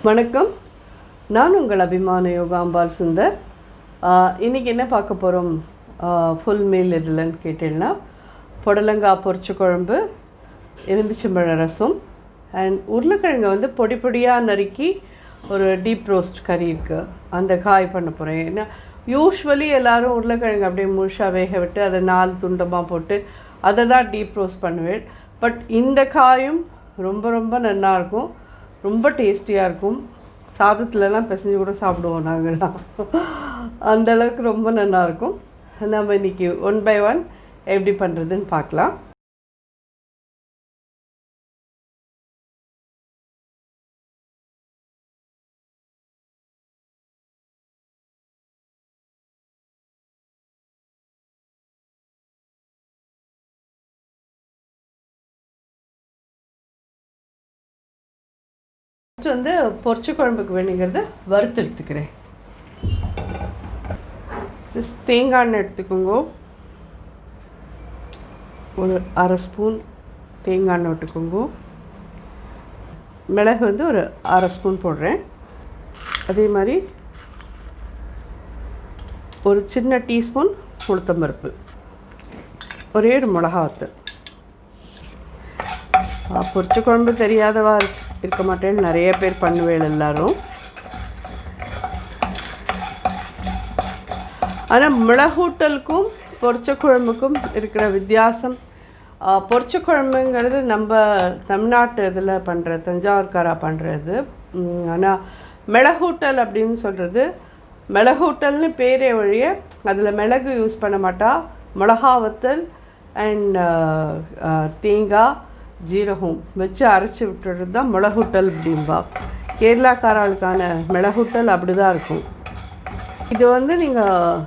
வணக்கம், நான் உங்கள் அபிமான யோகாம்பால் சுந்தர். இன்றைக்கி என்ன பார்க்க போகிறோம் ஃபுல் மீல் இதில்ன்னு கேட்டீங்கன்னா, புடலங்காய் பொரிச்ச குழம்பு, எலுமிச்சம்பழ ரசம் அண்ட் உருளைக்கிழங்கை வந்து பொடி பொடியாக நறுக்கி ஒரு டீப் ரோஸ்ட் கறி இருக்குது, அந்த காய் பண்ண போகிறேன். ஏன்னா யூஸ்வலி எல்லோரும் உருளைக்கிழங்கு அப்படியே முழுசாக வேக விட்டு அதை 4 துண்டமாக போட்டு அதை தான் டீப் ரோஸ்ட் பண்ணுவேன். பட் இந்த காயும் ரொம்ப ரொம்ப நல்லாயிருக்கும், ரொம்ப டேஸ்டியாக இருக்கும். சாதத்துலலாம் பிசைஞ்சு கூட சாப்பிடுவோம் நாங்கள்லாம், அந்தளவுக்கு ரொம்ப நல்லாயிருக்கும். நம்ம இன்றைக்கி 1 by 1 எப்படி பண்ணுறதுன்னு பார்க்கலாம். வந்து பொரிச்ச குழம்புக்கு வேணுங்கிறத வறுத்து எடுத்துக்கிறேன். தேங்காய் எண்ணெய் எடுத்துக்கோங்க, ஒரு 1/2 ஸ்பூன் தேங்காய் எண்ணெய் விட்டுக்கோங்க. மிளகு வந்து ஒரு 1/2 ஸ்பூன் போடுறேன். அதே மாதிரி ஒரு சின்ன டீஸ்பூன் உளுத்தம்பருப்பு, ஒரே ஒரு மிளகாத்தூள். பொரிச்ச குழம்பு தெரியாதவா இருக்க மாட்டேன்னு நிறைய பேர் பண்ணுவேன் எல்லோரும். ஆனால் மிளகூட்டலுக்கும் பொரிச்ச குழம்புக்கும் இருக்கிற வித்தியாசம், பொரிச்ச குழம்புங்கிறது நம்ம தமிழ்நாட்டு இதில் பண்ணுற தஞ்சாவூர்காரா பண்ணுறது. ஆனால் மிளகூட்டல் அப்படின்னு சொல்கிறது, மிளகூட்டல்னு பேரே வழிய அதில் மிளகு யூஸ் பண்ண மாட்டா, மிளகா வத்தல் அண்ட் தேங்காய் ஜீரகம் வச்சு அரைச்சி விட்டுறது தான் மிளகுட்டல் அப்படின்பா. கேரளாக்காரர்களுக்கான மிளகுட்டல் அப்படி தான் இருக்கும். இது வந்து நீங்கள்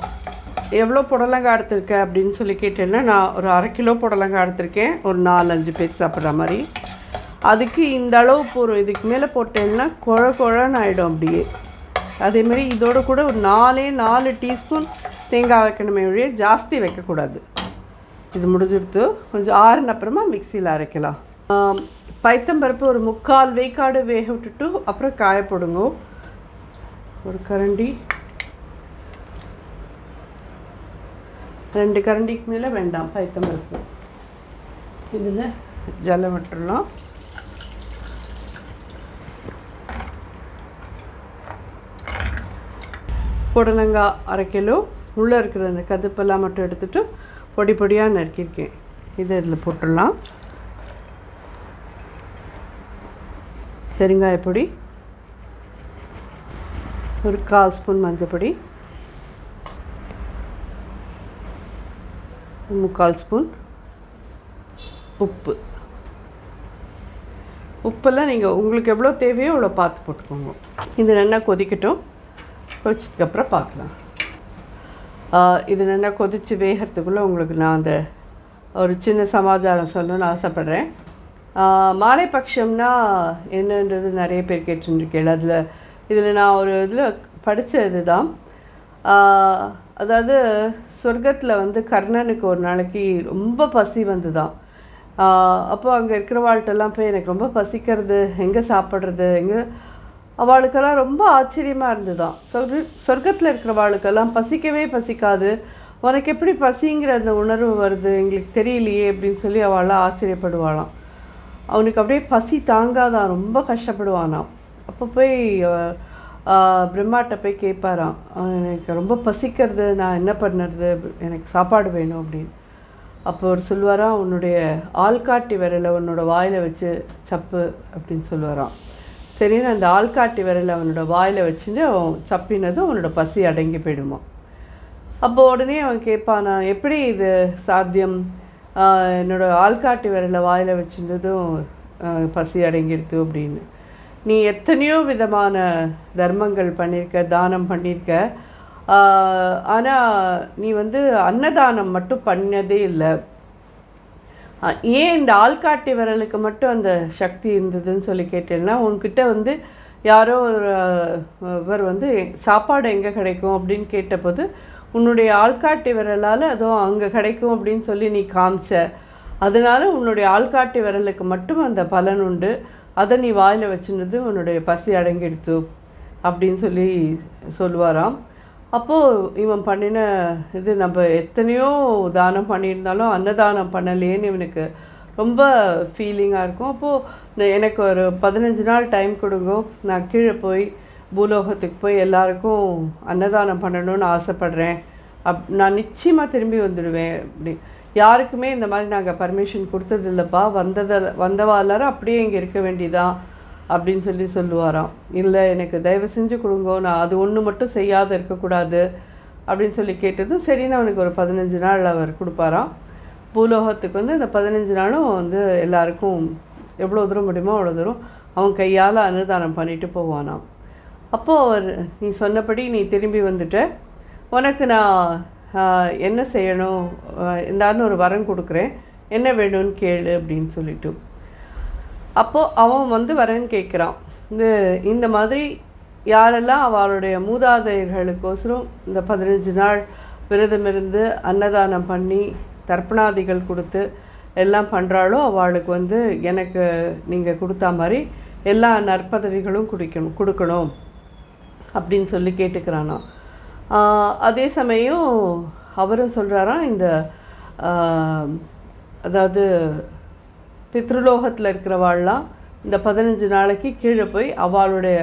எவ்வளோ புடலங்காய் எடுத்திருக்கேன் அப்படின்னு சொல்லி கேட்டேன்னா, நான் ஒரு 1/2 கிலோ புடலங்காய் எடுத்திருக்கேன், ஒரு 4-5 பேர் சாப்பிட்ற மாதிரி. அதுக்கு இந்த அளவு போகிறோம், இதுக்கு மேலே போட்டேன்னா குழன்னு ஆகிடும் அப்படியே. அதேமாதிரி இதோட கூட ஒரு 4 டீஸ்பூன் தேங்காய் வைக்கணுமே வழியே ஜாஸ்தி வைக்கக்கூடாது. இது முடிஞ்சிடுத்து கொஞ்சம் ஆறுன அப்புறமா மிக்சியில் அரைக்கலாம். பைத்தம்பருப்பு ஒரு 3/4 வேக்காடு வேக விட்டுட்டு அப்புறம் காய போடுங்க. ஒரு கரண்டி, 2 கரண்டிக்கு மேலே வேண்டாம் பைத்தம்பருப்பு. இதில் ஜலம் விட்டுடலாம். புடலங்காய் 1/2 கிலோ, உள்ளே இருக்கிற அந்த கதுப்பெல்லாம் மட்டும் எடுத்துகிட்டு பொடி பொடியாக நறுக்கியிருக்கேன், இதை இதில் போட்டுடலாம். பெருங்காயப்பொடி, ஒரு 1/4 ஸ்பூன் மஞ்சப்பொடி, 3/4 ஸ்பூன் உப்பு. உப்பெல்லாம் நீங்கள் உங்களுக்கு எவ்வளோ தேவையோ அவ்வளோ பார்த்து போட்டுக்கோங்க. இது நல்லா கொதிக்கட்டும், கொதிச்சதுக்கப்புறம் பார்க்கலாம். இது நல்லா கொதித்து வேகிறதுக்குள்ளே உங்களுக்கு நான் அந்த ஒரு சின்ன சமாச்சாரம் சொல்லணும்னு ஆசைப்பட்றேன். மாலைபக்ஷம்னா என்னன்றது நிறைய பேர் கேட்டுருக்கேன். இதில் நான் ஒரு இதில் படித்த இது தான். அதாவது சொர்க்கத்தில் வந்து கர்ணனுக்கு ஒரு நாளைக்கு ரொம்ப பசி வந்து தான். அப்போது அங்கே இருக்கிறவாள்கிட்டெல்லாம் போய் எனக்கு ரொம்ப பசிக்கிறது, எங்கே சாப்பிட்றது, எங்கே, அவளுக்கெல்லாம் ரொம்ப ஆச்சரியமாக இருந்துதான். சொர்க்கத்தில் இருக்கிறவாளுக்கெல்லாம் பசிக்கவே பசிக்காது, உனக்கு எப்படி பசிங்கிற அந்த உணர்வு வருது எங்களுக்கு தெரியலையே அப்படின்னு சொல்லி அவளாம் ஆச்சரியப்படுவாளாம். அவனுக்கு அப்படியே பசி தாங்காதான், ரொம்ப கஷ்டப்படுவானாம். அப்போ போய் பிரம்மாட்ட போய் கேட்பாராம், எனக்கு ரொம்ப பசிக்கிறது, நான் என்ன பண்ணுறது, எனக்கு சாப்பாடு வேணும் அப்படின்னு. அப்போ அவர் சொல்லுவாராம், உன்னுடைய ஆள்காட்டி விரலை உன்னோட வாயில் வச்சு சப்பு அப்படின்னு சொல்லுவாராம். சரின்னு அந்த ஆள்காட்டி விரலை அவனோட வாயில் வச்சுட்டு அவன் சப்பினதும் அவனோட பசி அடங்கி போயிடுமா. அப்போ உடனே அவன் கேட்பானா, எப்படி இது சாத்தியம், என்னோடய ஆள்காட்டி விரலை வாயில் வச்சுட்டதும் பசி அடங்கிடுது அப்படின்னு. நீ எத்தனையோ விதமான தர்மங்கள் பண்ணியிருக்க, தானம் பண்ணியிருக்க, ஆனால் நீ வந்து அன்னதானம் மட்டும் பண்ணதே இல்லை. ஏன் இந்த ஆள்காட்டி விரலுக்கு மட்டும் அந்த சக்தி இருந்ததுன்னு சொல்லி கேட்டேன்னா, உன்கிட்ட வந்து யாரோ ஒருவர் வந்து சாப்பாடு எங்கே கிடைக்கும் அப்படின்னு கேட்டபோது உன்னுடைய ஆள்காட்டி விரலால் அதுவும் அங்கே கிடைக்கும் அப்படின்னு சொல்லி நீ காமிச்ச, அதனால் உன்னுடைய ஆள்காட்டி விரலுக்கு மட்டும் அந்த பலன் உண்டு. அதை நீ வாயில் வச்சுனது உன்னுடைய பசி அடங்கிடுத்து அப்படின்னு சொல்லுவாராம். அப்போது இவன் பண்ணின இது நம்ம எத்தனையோ தானம் பண்ணியிருந்தாலும் அன்னதானம் பண்ணலேன்னு இவனுக்கு ரொம்ப ஃபீலிங்காக இருக்கும். அப்போது எனக்கு ஒரு 15 நாள் டைம் கொடுங்கோ, நான் கீழே போய் பூலோகத்துக்கு போய் எல்லாருக்கும் அன்னதானம் பண்ணணும்னு ஆசைப்பட்றேன், நான் நிச்சயமாக திரும்பி வந்துடுவேன் அப்படி. யாருக்குமே இந்த மாதிரி நாங்கள் பர்மிஷன் கொடுத்ததில்லப்பா, வந்தவா எல்லாரும் அப்படியே இங்கே இருக்க வேண்டியதான் அப்படின்னு சொல்லுவாராம். இல்லை எனக்கு தயவு செஞ்சு கொடுங்கோ, நான் அது ஒன்று மட்டும் செய்யாத இருக்கக்கூடாது அப்படின்னு கேட்டதும் சரின்னு அவனுக்கு ஒரு 15 நாள் அவர் கொடுப்பாராம். பூலோகத்துக்கு இந்த 15 நாளும் எல்லாருக்கும் எவ்வளோ தூரம் முடியுமோ அவ்வளோ தூரம் அவன் கையால் அன்னதானம் பண்ணிட்டு போவானாம். அப்போது அவர், நீ சொன்னபடி நீ திரும்பி வந்துட்ட, உனக்கு நான் என்ன செய்யணும், இந்தான்னு ஒரு வரம் கொடுக்குறேன், என்ன வேணும்னு கேளு அப்படின்னு சொல்லிட்டு. அப்போது அவன் வரேன்னு கேட்குறான். இந்த மாதிரி யாரெல்லாம் அவளுடைய மூதாதையர்களுக்கோசரம் இந்த 15 நாள் விரதம் இருந்து அன்னதானம் பண்ணி தர்ப்பணாதிகள் கொடுத்து எல்லாம் பண்ணுறாளோ அவளுக்கு எனக்கு நீங்கள் கொடுத்தா மாதிரி எல்லா நற்பதவிகளும் கொடுக்கணும் அப்படின்னு கேட்டுக்கிறானோ. அதே சமயம் அவரும் சொல்கிறாராம், இந்த அதாவது பித்ருலோகத்தில் இருக்கிறவாள்லாம் இந்த 15 நாளைக்கு கீழே போய் அவளுடைய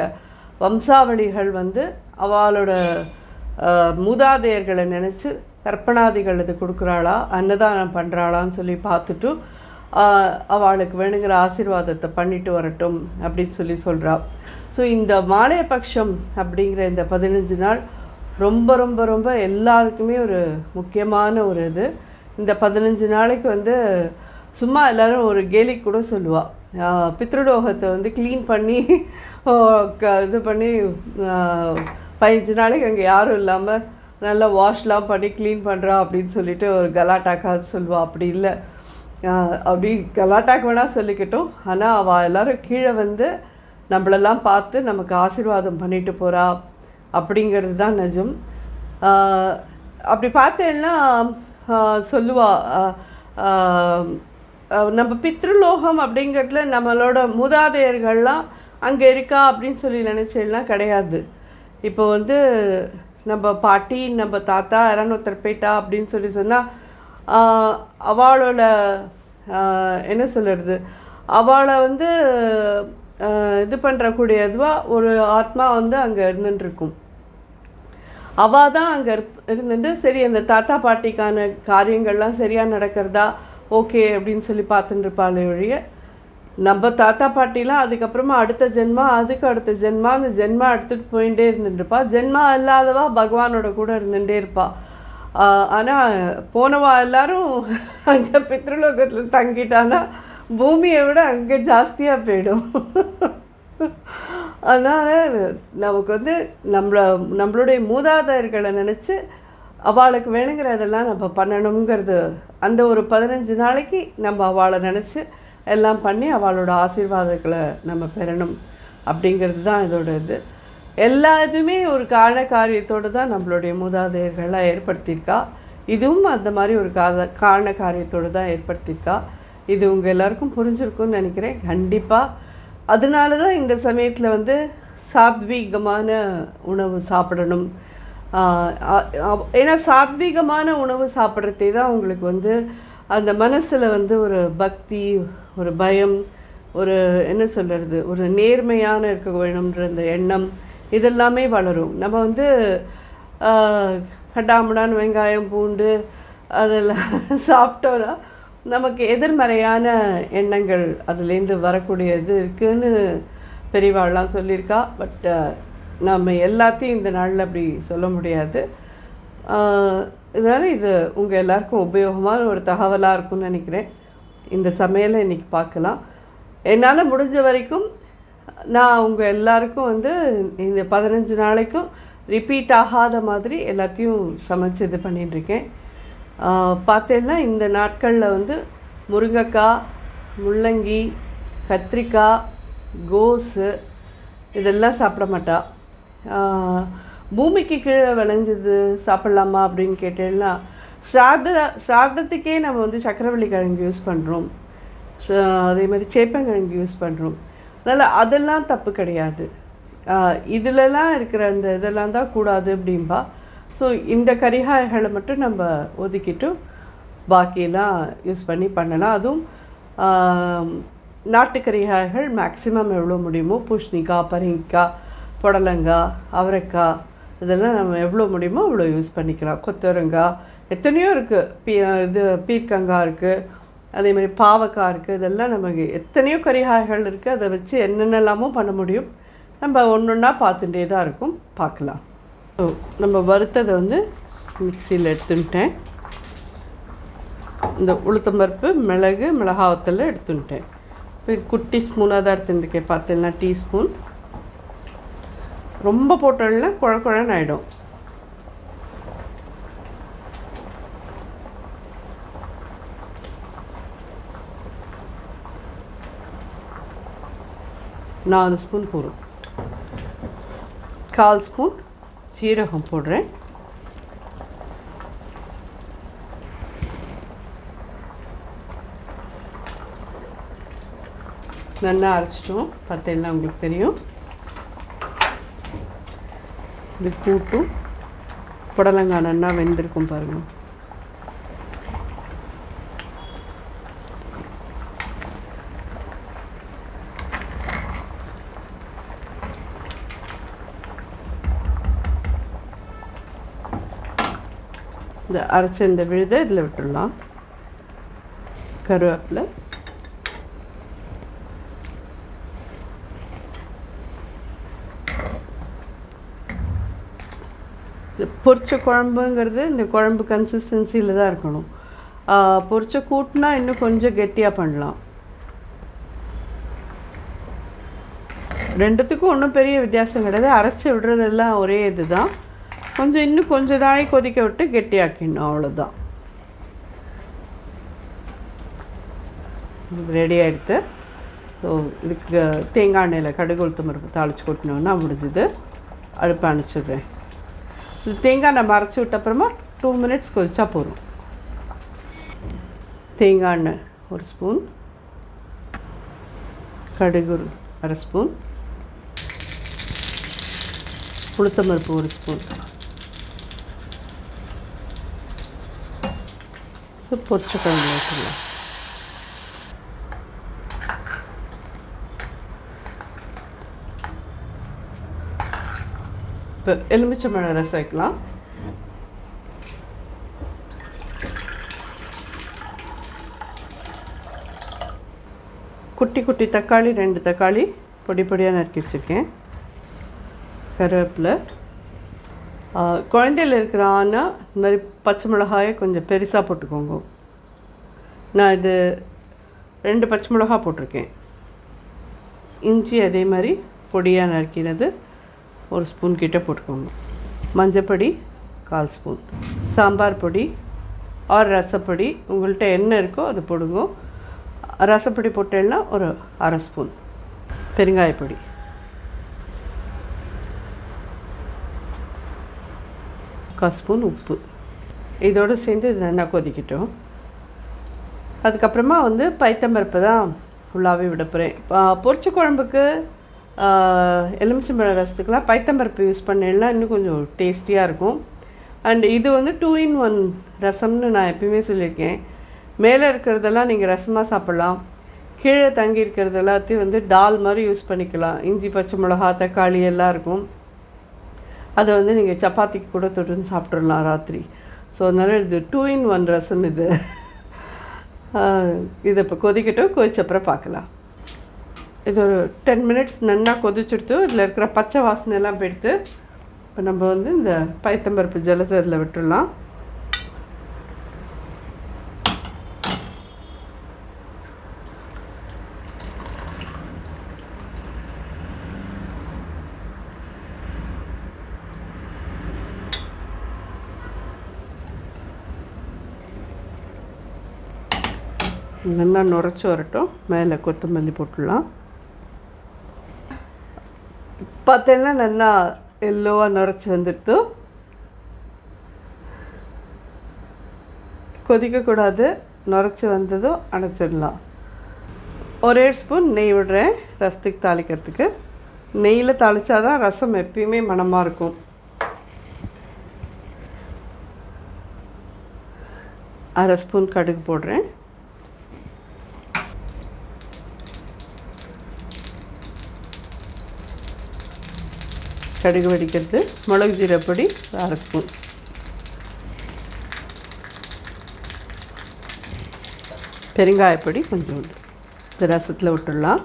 வம்சாவளிகள் அவளோட மூதாதையர்களை நினச்சி தர்ப்பணாதிகள் இது கொடுக்குறாளா, அன்னதானம் பண்ணுறாளான்னு பார்த்துட்டு அவளுக்கு வேணுங்கிற ஆசீர்வாதத்தை பண்ணிட்டு வரட்டும் அப்படின்னு சொல்கிறா. ஸோ இந்த மாலையபக்ஷம் அப்படிங்கிற இந்த 15 நாள் ரொம்ப ரொம்ப ரொம்ப எல்லாருக்குமே ஒரு முக்கியமான ஒரு இது. இந்த 15 நாளைக்கு சும்மா எல்லோரும் ஒரு கேலிக்கு கூட சொல்லுவாள், பித்ருலோகத்தை க்ளீன் பண்ணி இது பண்ணி 15 நாளைக்கு அங்கே யாரும் இல்லாமல் நல்லா வாஷ்லாம் பண்ணி க்ளீன் பண்ணுறா அப்படின்னு ஒரு கலாட்டாக்காக சொல்லுவாள். அப்படி இல்லை, அப்படி கலாட்டாக்கு வேணால் சொல்லிக்கிட்டோம், ஆனால் அவள் எல்லோரும் கீழே நம்மளெல்லாம் பார்த்து நமக்கு ஆசீர்வாதம் பண்ணிட்டு போகிறா அப்படிங்கிறது தான் நிஜம். அப்படி பார்த்தேன்னா சொல்லுவாள், நம்ம பித்ருலோகம் அப்படிங்கிறதுல நம்மளோட மூதாதையர்கள்லாம் அங்கே இருக்கா அப்படின்னு நினச்சேன்னா கிடையாது. இப்போ நம்ம பாட்டி நம்ம தாத்தா யாரான ஒருத்தர் போயிட்டா அப்படின்னு சொன்னால் அவளோட என்ன சொல்கிறது, அவளை இது பண்ணுறக்கூடிய இதுவாக ஒரு ஆத்மா அங்கே இருந்துட்டுருக்கும். அவள் தான் அங்கே இருந்துட்டு சரி அந்த தாத்தா பாட்டிக்கான காரியங்கள்லாம் சரியாக நடக்கிறதா ஓகே அப்படின்னு பார்த்துட்டு இருப்பாளே ஒழிய, நம்ம தாத்தா பாட்டிலாம் அதுக்கப்புறமா அடுத்த ஜென்மா அதுக்கு அடுத்த ஜென்மா அந்த ஜென்மா எடுத்துகிட்டு போயிட்டே இருந்துட்டுருப்பா. ஜென்மா இல்லாதவா பகவானோட கூட இருந்துகிட்டே இருப்பாள். ஆனால் போனவா எல்லாரும் அங்கே பித்ருலோகத்தில் தங்கிட்டான்னா பூமியை விட அங்கே ஜாஸ்தியாக போயிடும். அதனால் நமக்கு நம்மளுடைய மூதாதையர்களை நினச்சி அவளுக்கு வேணுங்கிறதெல்லாம் நம்ம பண்ணணுங்கிறது, அந்த ஒரு 15 நாளைக்கு நம்ம அவளை நினச்சி எல்லாம் பண்ணி அவளோட ஆசீர்வாதங்களை நம்ம பெறணும் அப்படிங்கிறது தான் இதோட இது. எல்லா இதுவுமே ஒரு காரண தான் நம்மளுடைய மூதாதையர்கள்லாம் ஏற்படுத்தியிருக்கா. இதுவும் அந்த மாதிரி ஒரு காரண காரியத்தோடு தான் ஏற்படுத்தியிருக்கா. இது உங்கள் எல்லாருக்கும் புரிஞ்சிருக்கும்னு நினைக்கிறேன் கண்டிப்பாக. அதனால தான் இந்த சமயத்தில் சாத்வீகமான உணவு சாப்பிடணும். ஏன்னா சாத்வீகமான உணவு சாப்பிட்றதே தான் உங்களுக்கு அந்த மனசில் ஒரு பக்தி, ஒரு பயம், ஒரு என்ன சொல்கிறது, ஒரு நேர்மையான இருக்க வேணுன்ற அந்த எண்ணம் இதெல்லாமே வளரும். நம்ம கட்டாமுடான வெங்காயம் பூண்டு அதெல்லாம் சாப்பிட்டோன்னா நமக்கு எதிர்மறையான எண்ணங்கள் அதுலேருந்து வரக்கூடிய இது இருக்குதுன்னு பெரியவாள்லாம் சொல்லியிருக்கா. பட் நம்ம எல்லாத்தையும் இந்த நாளில் அப்படி சொல்ல முடியாது. இதனால் இது உங்கள் எல்லாருக்கும் உபயோகமான ஒரு தகவலாக இருக்கும்னு நினைக்கிறேன். இந்த சமையலை இன்றைக்கி பார்க்கலாம். என்னால் முடிஞ்ச வரைக்கும் நான் உங்கள் எல்லாருக்கும் இந்த 15 நாளைக்கும் ரிப்பீட் ஆகாத மாதிரி எல்லாத்தையும் சமைச்சு இது பண்ணிட்டுருக்கேன். பார்த்தேன்னா இந்த நாட்களில் முருங்கைக்காய், முள்ளங்கி, கத்திரிக்காய், கோஸு இதெல்லாம் சாப்பிட மாட்டா. பூமிக்கு கீழே விளைஞ்சது சாப்பிட்லாமா அப்படின்னு கேட்டேன்னா, ஸ்ரார்த்தத்துக்கே நம்ம சக்கரவள்ளி கிழங்கு யூஸ் பண்ணுறோம், அதே மாதிரி சேப்பங்கிழங்கு யூஸ் பண்ணுறோம். அதனால் அதெல்லாம் தப்பு கிடையாது. இதிலலாம் இருக்கிற அந்த இதெல்லாம் தான் கூடாது அப்படின்பா. ஸோ இந்த கரிகாய்களை மட்டும் நம்ம ஒதுக்கிட்டு பாக்கியெல்லாம் யூஸ் பண்ணி பண்ணலாம். அதுவும் நாட்டு கரிகாய்கள் மேக்ஸிமம் எவ்வளோ முடியுமோ, பூசணிக்காய், பரங்கிக்காய், புடலங்காய், அவரைக்காய், இதெல்லாம் நம்ம எவ்வளோ முடியுமோ அவ்வளோ யூஸ் பண்ணிக்கலாம். கொத்தவரங்காய் எத்தனையோ இருக்குது, பீர்க்கங்காய் இருக்குது, அதேமாதிரி பாவக்காய் இருக்குது. இதெல்லாம் நமக்கு எத்தனையோ கரிகாய்கள் இருக்குது. அதை வச்சு என்னென்னலாமோ பண்ண முடியும். நம்ம ஒன்று ஒன்றா பார்த்துட்டே தான் இருக்கும், பார்க்கலாம். ஸோ நம்ம வறுத்ததை மிக்சியில் எடுத்துட்டேன். இந்த உளுத்தம்பருப்பு, மிளகு, மிளகாவத்தெல்லாம் எடுத்துட்டேன். இப்போ குட்டி ஸ்பூனாக தான் எடுத்துட்டுருக்கேன். பார்த்தீங்கன்னா டீஸ்பூன். ரொம்ப போட்டோம்னா குழ குழன்னு ஆகிடும். நாலு ஸ்பூன் போடும். 1/4 ஸ்பூன் சீரகம் போடுறேன். நல்லா அரைச்சிட்டோம். பார்த்தீங்கன்னா உங்களுக்கு தெரியும். இது கூட்டும் புடலங்காய் நல்லா வெந்திருக்கும் பாருங்கள். இந்த அரைச்ச இந்த விழுதை இதில் விட்டுடலாம். கருவேப்பிலை, பொரிச்ச குழம்புங்கிறது இந்த குழம்பு கன்சிஸ்டன்சியில் தான் இருக்கணும். பொரிச்ச கூட்டினா இன்னும் கொஞ்சம் கெட்டியாக பண்ணலாம். ரெண்டுத்துக்கும் ஒன்றும் பெரிய வித்தியாசம் கிடையாது. அரைச்சி விடுறதெல்லாம் ஒரே இது தான். இன்னும் கொஞ்சம் நாளை கொதிக்க விட்டு கெட்டியாக்கிடணும், அவ்வளோதான். ரெடி ஆகிடுது. ஸோ இதுக்கு தேங்காய் எண்ணெயில் கடுகு உளுத்தம்பருப்பு தாளித்து கொட்டினோன்னா முடிஞ்சுது. அடுப்பை அணைச்சிடுறேன். இது தேங்காய் நம்ம அரைச்சி விட்டப்புறமா 2 மினிட்ஸ் கொதிச்சா போதும். தேங்காய் எண்ணெய் 1 ஸ்பூன், கடுகு 1/2 ஸ்பூன், உளுத்தம்பருப்பு 1 ஸ்பூன். ஸோ பொரிச்ச குழம்பு வச்சுக்கலாம். இப்போ எலுமிச்சம்பழம் ரசம் வைக்கலாம். குட்டி குட்டி தக்காளி 2 தக்காளி பொடி பொடியாக நறுக்கி வச்சுருக்கேன். கருவேப்பிலை, குழந்தையில் இருக்கிறான்னா இந்த மாதிரி பச்சை மிளகாயை கொஞ்சம் பெருசாக போட்டுக்கோங்க. நான் இது 2 பச்சை மிளகா போட்டிருக்கேன். இஞ்சி அதே மாதிரி பொடியாக நறுக்கினது 1 ஸ்பூன் கிட்ட போட்டுக்கோங்க. மஞ்சப்பொடி 1/4 ஸ்பூன், சாம்பார் பொடி ஆர் ரசப்பொடி உங்கள்கிட்ட என்ன இருக்கோ அது போடுங்க. ரசப்பொடி போட்டேன்னா ஒரு 1/2 ஸ்பூன், பெருங்காயப்பொடி, ஸ்பூன் உப்பு. இதோடு சேர்ந்து இது நல்லா கொதிக்கட்டும். அதுக்கப்புறமா பைத்தம்பருப்பு தான் ஃபுல்லாகவே விட போகிறேன். பொரிச்ச குழம்புக்கு எலுமிச்சம்பழம் ரசத்துக்கெலாம் பைத்தம்பருப்பு யூஸ் பண்ணேன்னா இன்னும் கொஞ்சம் டேஸ்டியாக இருக்கும். அண்ட் இது 2 in 1 ரசம்னு நான் எப்பயுமே சொல்லியிருக்கேன். மேலே இருக்கிறதெல்லாம் நீங்கள் ரசமாக சாப்பிட்லாம். கீழே தங்கி இருக்கிறது எல்லாத்தையும் டால் மாதிரி யூஸ் பண்ணிக்கலாம். இஞ்சி, பச்சை மிளகா, தக்காளி எல்லாம் இருக்கும். அதை நீங்கள் சப்பாத்திக்கு கூட தொட்டுன்னு சாப்பிட்றலாம் ராத்திரி. ஸோ அதனால் இது 2 in 1 ரசம் இது. இதை இப்போ கொதிக்கட்டும். கொதிச்சப்புறம் பார்க்கலாம். இது ஒரு 10 மினிட்ஸ் நல்லா கொதிச்சுடுத்து. இதில் இருக்கிற பச்சை வாசனை எல்லாம் போய்டுத்து. இப்போ நம்ம இந்த பைத்தம்பருப்பு ஜலத்தை இதில் விட்டுடலாம். நல்லா நுரைச்சி வரட்டும். மேலே கொத்தமல்லி போட்டுடலாம். பார்த்தேன்னா நல்லா எல்லோவாக நுரைச்சி வந்துடுத்து. கொதிக்கக்கூடாது. நுரைச்சி வந்ததும் அணைச்சிடலாம். ஒரே ஸ்பூன் நெய் விடுறேன் ரசத்துக்கு தாளிக்கிறதுக்கு. நெய்யில் தாளித்தா தான் ரசம் எப்பயுமே மணமாக இருக்கும். அரை ஸ்பூன் கடுகு போடுறேன். கடுகு வெடிக்கிறது. மிளகு ஜீரகப்பொடி அரை ஸ்பூன். பெருங்காயப்பொடி கொஞ்சோண்டு இந்த ரசத்தில் விட்டுடலாம்.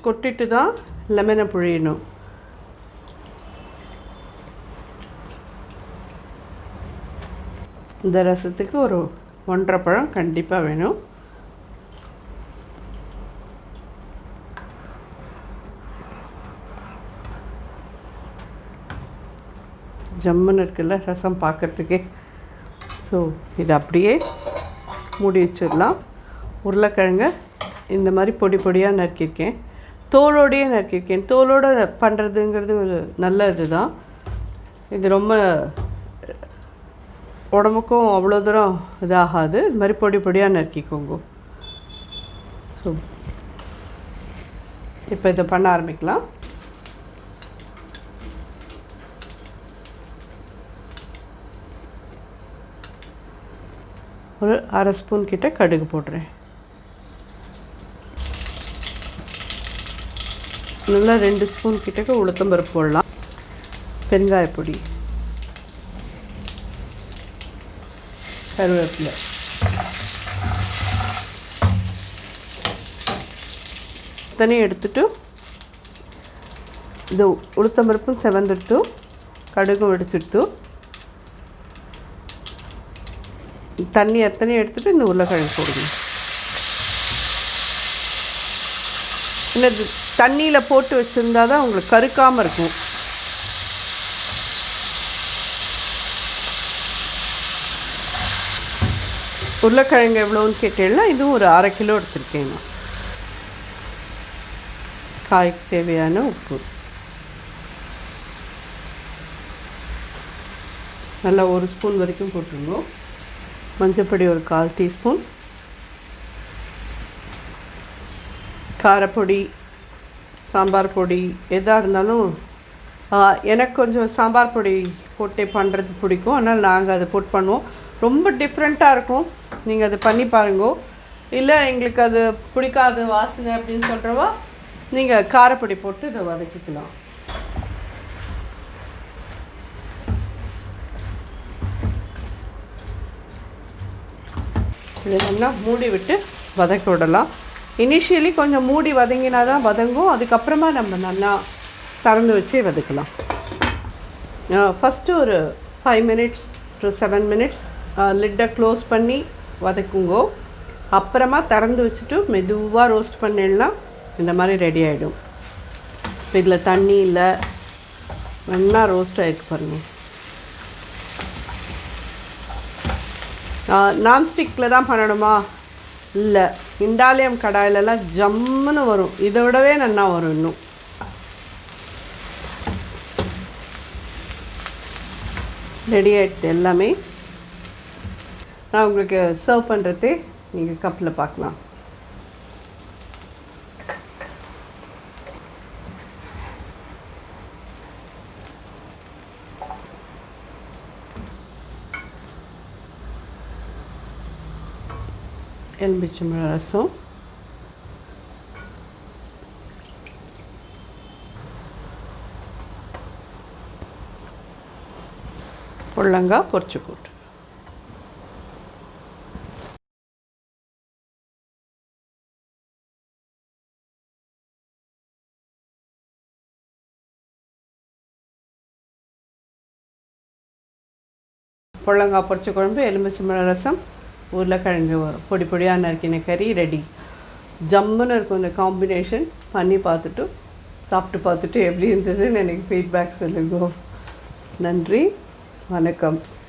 கொட்டிட்டு தான் லெமனை புழியணும். இந்த ரசத்துக்கு ஒரு 1.5 பழம் கண்டிப்பாக வேணும். ஜம்முன்னு இருக்குல்ல ரசம் பார்க்குறதுக்கே. ஸோ இது அப்படியே மூடி வச்சிடலாம். உருளைக்கிழங்க இந்த மாதிரி பொடி பொடியாக நறுக்கியிருக்கேன். தோலோடையே நறுக்கியிருக்கேன். தோலோடு பண்ணுறதுங்கிறது ஒரு நல்ல இது தான். இது ரொம்ப உடம்புக்கும் அவ்வளோ தூரம் இதாகாது. இது மாதிரி பொடி பொடியாக நறுக்கிக்கோங்க. ஸோ இப்போ இதை பண்ண ஆரம்பிக்கலாம். ஒரு அரை ஸ்பூன் கிட்ட கடுகு போடுறேன். நல்லா 2 ஸ்பூன் கிட்டக்க உளுத்தம்பருப்பு போடலாம். பெருங்காயப்பொடி, கருவேப்பிலை, தனியாக எடுத்துட்டு இது உளுத்தம்பருப்பும் செவந்துட்டு கடுகும் வெடிச்சிட்டு தண்ணி எத்தனையும் எடுத்துகிட்டு இந்த உருளைக்கிழங்கு போடுங்க. இன்னும் தண்ணியில் போட்டு வச்சுருந்தா தான் உங்களுக்கு கருக்காமல் இருக்கும். உருளைக்கிழங்கு எவ்வளோன்னு கேட்டேன்னா இதுவும் ஒரு 1/2 கிலோ எடுத்துருக்கேன். நான் காய்க்கு தேவையான உப்பு நல்லா 1 ஸ்பூன் வரைக்கும் போட்டுருங்க. மஞ்சப்பொடி ஒரு 1/4 டீஸ்பூன், காரப்பொடி, சாம்பார் பொடி எதாக இருந்தாலும் எனக்கு கொஞ்சம் சாம்பார் பொடி போட்டே பண்ணுறது பிடிக்கும். அதனால் நாங்கள் அதை போட்டு பண்ணுவோம். ரொம்ப டிஃப்ரெண்ட்டாக இருக்கும். நீங்கள் அதை பண்ணி பாருங்க. இல்லை எங்களுக்கு அது பிடிக்காது வாசனை அப்படின்னு சொல்கிறவா நீங்கள் காரப்பொடி போட்டு இதை வதக்கிக்கலாம். இதை நல்லா மூடி விட்டு வதக்க விடலாம். இனிஷியலி கொஞ்சம் மூடி வதங்கினா தான் வதங்கும். அதுக்கப்புறமா நம்ம நல்லா திறந்து வச்சு வதக்கலாம். ஃபஸ்ட்டு ஒரு 5 மினிட்ஸ் to 7 மினிட்ஸ் லிட்டை க்ளோஸ் பண்ணி வதக்குங்கோ. அப்புறமா திறந்து வச்சுட்டு மெதுவாக ரோஸ்ட் பண்ணிடலாம். இந்த மாதிரி ரெடி ஆகிடும். இதில் தண்ணி இல்லை, நல்லா ரோஸ்ட் ஆகிருக்கு பாருங்கள். நான்ஸ்டிக்கில் தான் பண்ணணுமா? இல்லை, இண்டாலியம் கடாயிலெல்லாம் ஜம்முன்னு வரும். இதை விடவே நல்லா வரும். இன்னும் ரெடி ஆகிடுது எல்லாமே. நான் உங்களுக்கு சர்வ் பண்ணுறதே நீங்கள் கப்பில் பார்க்கலாம். எலுமிச்சம்பழம் ரசம், புடலங்காய் பொரிச்ச கூட்டு. புடலங்காய் பொரிச்ச குழம்பு, எலுமிச்சம்பழம் ரசம், உருளைக்கிழங்கு பொடி பொடியாக நறுக்கின கறி ரெடி. ஜம்முன்னு இருக்கும் இந்த காம்பினேஷன். பண்ணி பார்த்துட்டு சாப்பிட்டு பார்த்துட்டு எப்படி இருந்ததுன்னு எனக்கு ஃபீட்பேக் சொல்லுங்க. நன்றி, வணக்கம்.